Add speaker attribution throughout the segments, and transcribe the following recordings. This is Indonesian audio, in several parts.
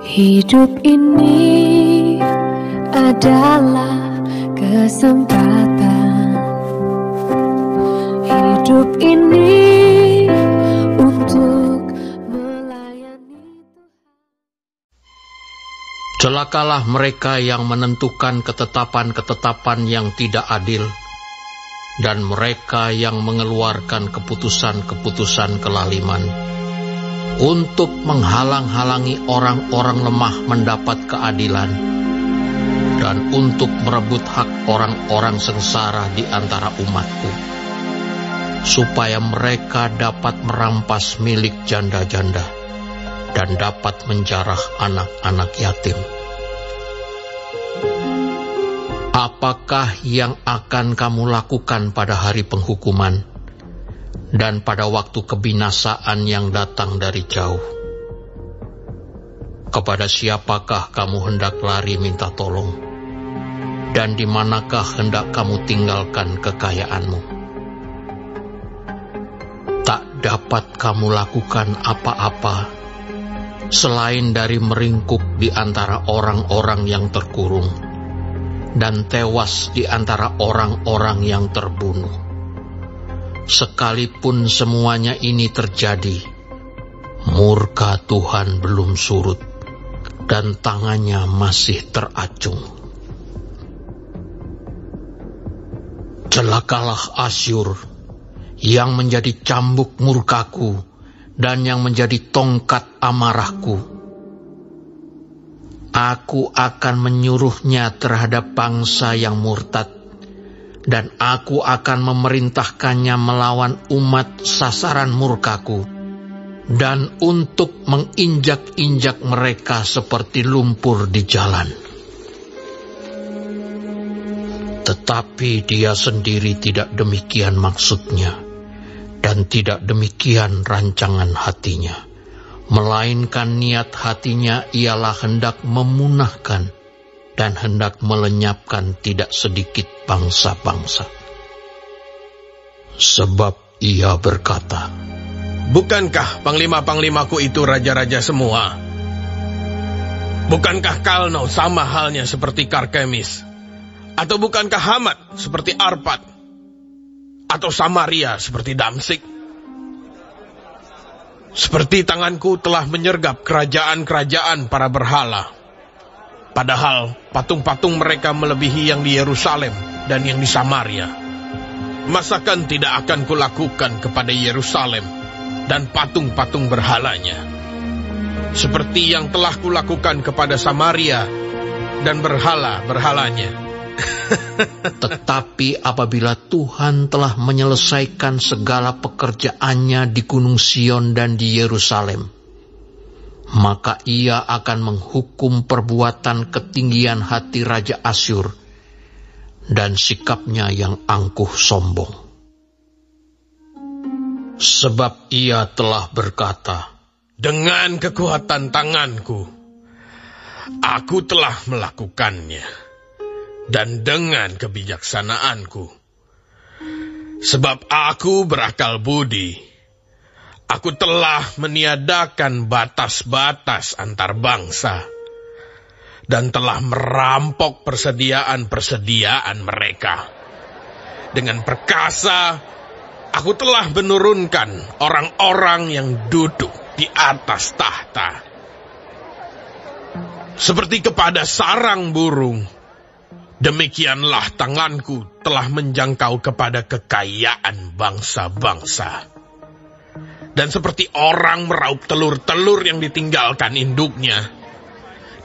Speaker 1: Hidup ini adalah kesempatan. Hidup ini untuk melayani Tuhan.
Speaker 2: Celakalah mereka yang menentukan ketetapan-ketetapan yang tidak adil, dan mereka yang mengeluarkan keputusan-keputusan kelaliman, untuk menghalang-halangi orang-orang lemah mendapat keadilan, dan untuk merebut hak orang-orang sengsara di antara umatku, supaya mereka dapat merampas milik janda-janda, dan dapat menjarah anak-anak yatim. Apakah yang akan kamu lakukan pada hari penghukuman, dan pada waktu kebinasaan yang datang dari jauh? Kepada siapakah kamu hendak lari minta tolong? Dan di manakah hendak kamu tinggalkan kekayaanmu? Tak dapat kamu lakukan apa-apa selain dari meringkuk di antara orang-orang yang terkurung dan tewas di antara orang-orang yang terbunuh. Sekalipun semuanya ini terjadi, murka Tuhan belum surut dan tangannya masih teracung. Celakalah Asyur yang menjadi cambuk murkaku dan yang menjadi tongkat amarahku. Aku akan menyuruhnya terhadap bangsa yang murtad, dan aku akan memerintahkannya melawan umat sasaran murkaku, dan untuk menginjak-injak mereka seperti lumpur di jalan. Tetapi dia sendiri tidak demikian maksudnya, dan tidak demikian rancangan hatinya, melainkan niat hatinya ialah hendak memunahkan dan hendak melenyapkan tidak sedikit bangsa-bangsa. Sebab ia berkata,
Speaker 3: bukankah panglima-panglimaku itu raja-raja semua? Bukankah Kalno sama halnya seperti Karkemis? Atau bukankah Hamat seperti Arpad? Atau Samaria seperti Damsik? Seperti tanganku telah menyergap kerajaan-kerajaan para berhala, padahal patung-patung mereka melebihi yang di Yerusalem dan yang di Samaria. Masakan tidak akan kulakukan kepada Yerusalem dan patung-patung berhalanya, seperti yang telah kulakukan kepada Samaria dan berhala-berhalanya?
Speaker 2: Tetapi apabila Tuhan telah menyelesaikan segala pekerjaannya di Gunung Sion dan di Yerusalem, maka ia akan menghukum perbuatan ketinggian hati Raja Asyur dan sikapnya yang angkuh sombong. Sebab ia telah berkata,
Speaker 3: dengan kekuatan tanganku, aku telah melakukannya, dan dengan kebijaksanaanku. Sebab aku berakal budi, aku telah meniadakan batas-batas antar bangsa, dan telah merampok persediaan-persediaan mereka. Dengan perkasa, aku telah menurunkan orang-orang yang duduk di atas tahta. Seperti kepada sarang burung, demikianlah tanganku telah menjangkau kepada kekayaan bangsa-bangsa. Dan seperti orang meraup telur-telur yang ditinggalkan induknya,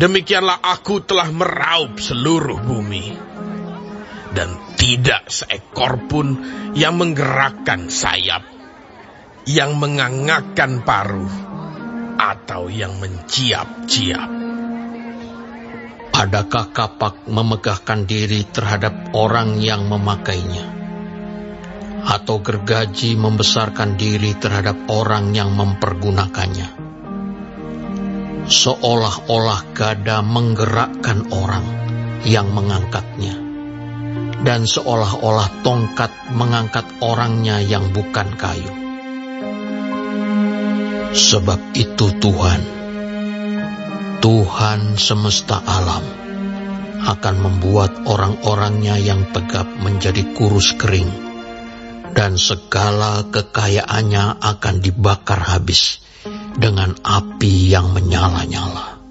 Speaker 3: demikianlah aku telah meraup seluruh bumi. Dan tidak seekor pun yang menggerakkan sayap, yang mengangakkan paruh, atau yang menciap-ciap.
Speaker 2: adakah kapak memegahkan diri terhadap orang yang memakainya? Atau gergaji membesarkan diri terhadap orang yang mempergunakannya? Seolah-olah gada menggerakkan orang yang mengangkatnya, dan seolah-olah tongkat mengangkat orangnya yang bukan kayu. Sebab itu Tuhan, Tuhan semesta alam akan membuat orang-orangnya yang tegap menjadi kurus kering, dan segala kekayaannya akan dibakar habis dengan api yang menyala-nyala.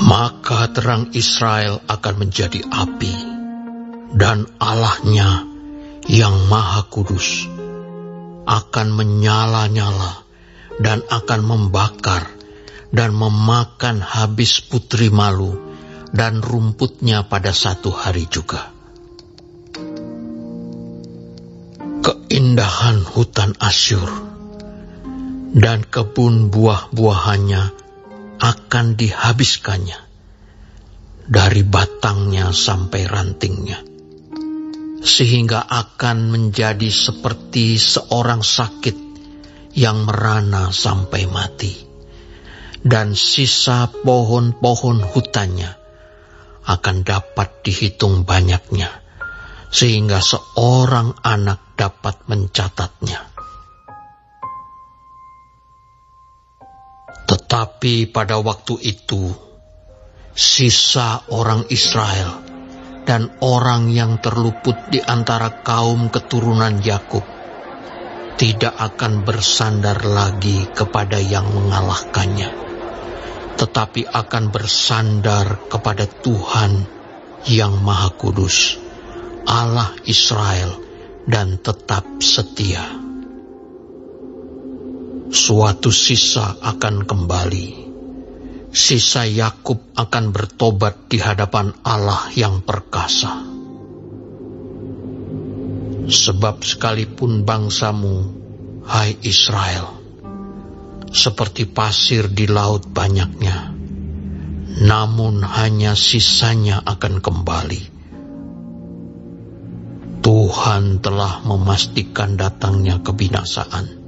Speaker 2: Maka terang Israel akan menjadi api, dan Allahnya yang Maha Kudus akan menyala-nyala dan akan membakar dan memakan habis putri malu dan rumputnya pada satu hari juga. Keindahan hutan Asyur dan kebun buah-buahannya akan dihabiskannya, dari batangnya sampai rantingnya, sehingga akan menjadi seperti seorang sakit yang merana sampai mati. Dan sisa pohon-pohon hutannya akan dapat dihitung banyaknya, sehingga seorang anak dapat mencatatnya. Tetapi pada waktu itu, sisa orang Israel dan orang yang terluput di antara kaum keturunan Yakub tidak akan bersandar lagi kepada yang mengalahkannya, tetapi akan bersandar kepada Tuhan yang Maha Kudus, Allah Israel, dan tetap setia. Suatu sisa akan kembali, sisa Yakub akan bertobat di hadapan Allah yang perkasa. Sebab sekalipun bangsamu, hai Israel, seperti pasir di laut banyaknya, namun hanya sisanya akan kembali. Tuhan telah memastikan datangnya kebinasaan,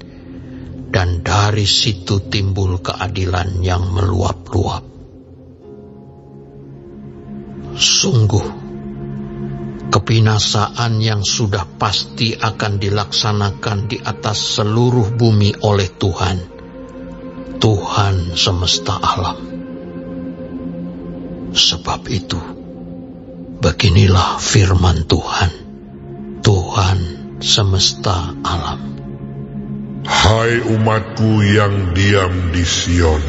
Speaker 2: dan dari situ timbul keadilan yang meluap-luap. Sungguh, kebinasaan yang sudah pasti akan dilaksanakan di atas seluruh bumi oleh Tuhan, Tuhan semesta alam. Sebab itu, beginilah firman Tuhan, Tuhan semesta alam.
Speaker 4: Hai umatku yang diam di Sion,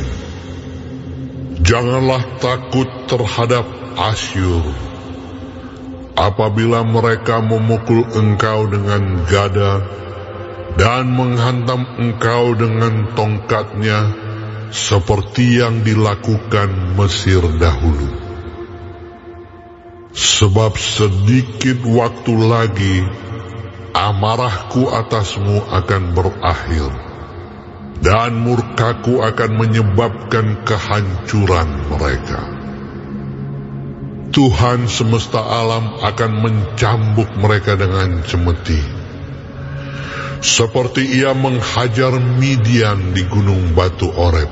Speaker 4: janganlah takut terhadap Asyur. Apabila mereka memukul engkau dengan gada dan menghantam engkau dengan tongkatnya, seperti yang dilakukan Mesir dahulu. Sebab sedikit waktu lagi amarahku atasmu akan berakhir, dan murkaku akan menyebabkan kehancuran mereka. Tuhan semesta alam akan mencambuk mereka dengan cemeti, seperti ia menghajar Midian di gunung batu Oreb,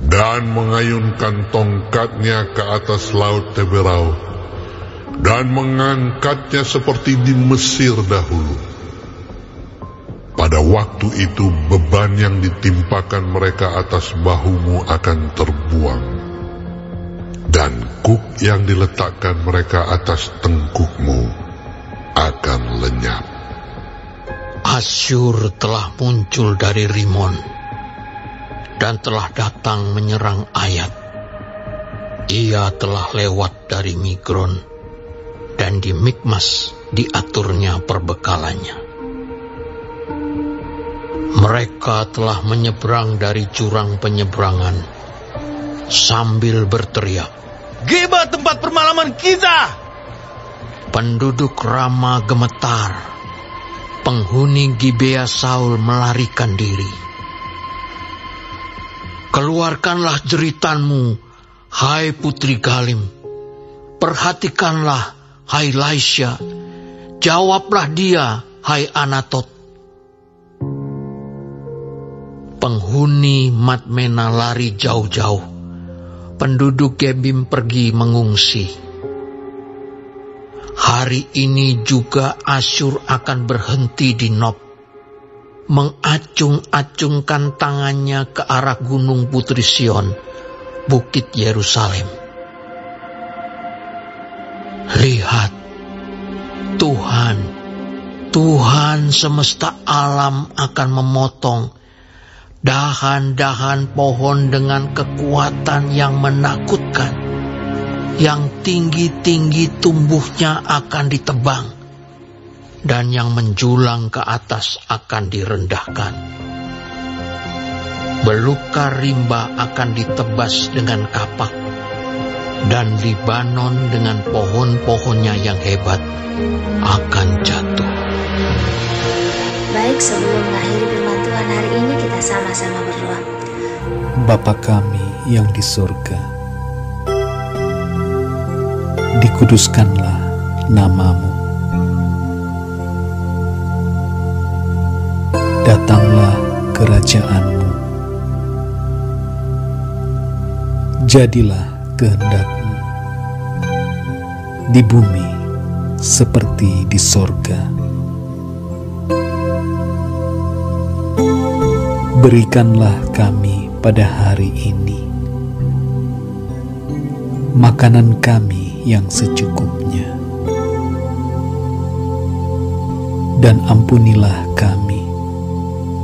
Speaker 4: dan mengayunkan tongkatnya ke atas laut Teberau, dan mengangkatnya seperti di Mesir dahulu. Pada waktu itu beban yang ditimpakan mereka atas bahumu akan terbuang, dan kuk yang diletakkan mereka atas tengkukmu akan lenyap.
Speaker 2: Asyur telah muncul dari Rimon dan telah datang menyerang Ayat. Ia telah lewat dari Migron, dan di Mikmas diaturnya perbekalannya. Mereka telah menyeberang dari jurang penyeberangan sambil berteriak,
Speaker 3: Geba tempat permalaman kita!
Speaker 2: Penduduk Rama gemetar, penghuni Gibea Saul melarikan diri. Keluarkanlah jeritanmu, hai putri Galim. Perhatikanlah, hai Laisya. Jawablah dia, hai Anatot. Penghuni Madmena lari jauh-jauh. Penduduk Gebim pergi mengungsi. Hari ini juga Asyur akan berhenti di Nob. mengacung-acungkan tangannya ke arah gunung Putri Sion, Bukit Yerusalem. Lihat, Tuhan semesta alam akan memotong dahan-dahan pohon dengan kekuatan yang menakutkan. Yang tinggi-tinggi tumbuhnya akan ditebang, dan yang menjulang ke atas akan direndahkan. Belukar rimba akan ditebas dengan kapak, dan Libanon dengan pohon-pohonnya yang hebat akan jatuh.
Speaker 5: Baik, sebelum mengakhiri firman Tuhan hari ini, kita sama-sama berdoa.
Speaker 6: Bapa kami yang di surga, dikuduskanlah nama-Mu. Datanglah kerajaan-Mu. Jadilah kehendak-Mu di bumi seperti di sorga. Berikanlah kami pada hari ini makanan kami yang secukupnya, dan ampunilah kami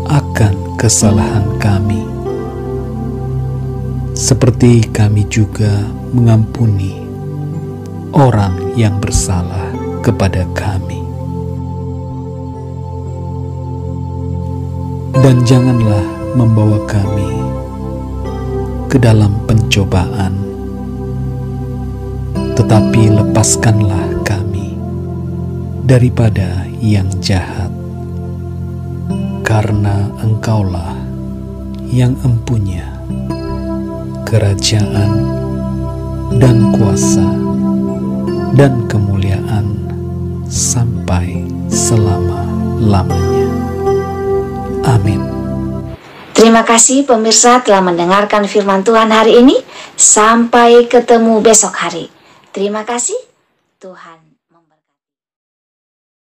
Speaker 6: akan kesalahan kami, seperti kami juga mengampuni orang yang bersalah kepada kami. Dan janganlah membawa kami ke dalam pencobaan, tetapi lepaskanlah kami daripada yang jahat, karena Engkaulah yang empunya kerajaan dan kuasa dan kemuliaan sampai selama-lamanya. Amin.
Speaker 5: Terima kasih pemirsa telah mendengarkan firman Tuhan hari ini. Sampai ketemu besok hari. Terima kasih, Tuhan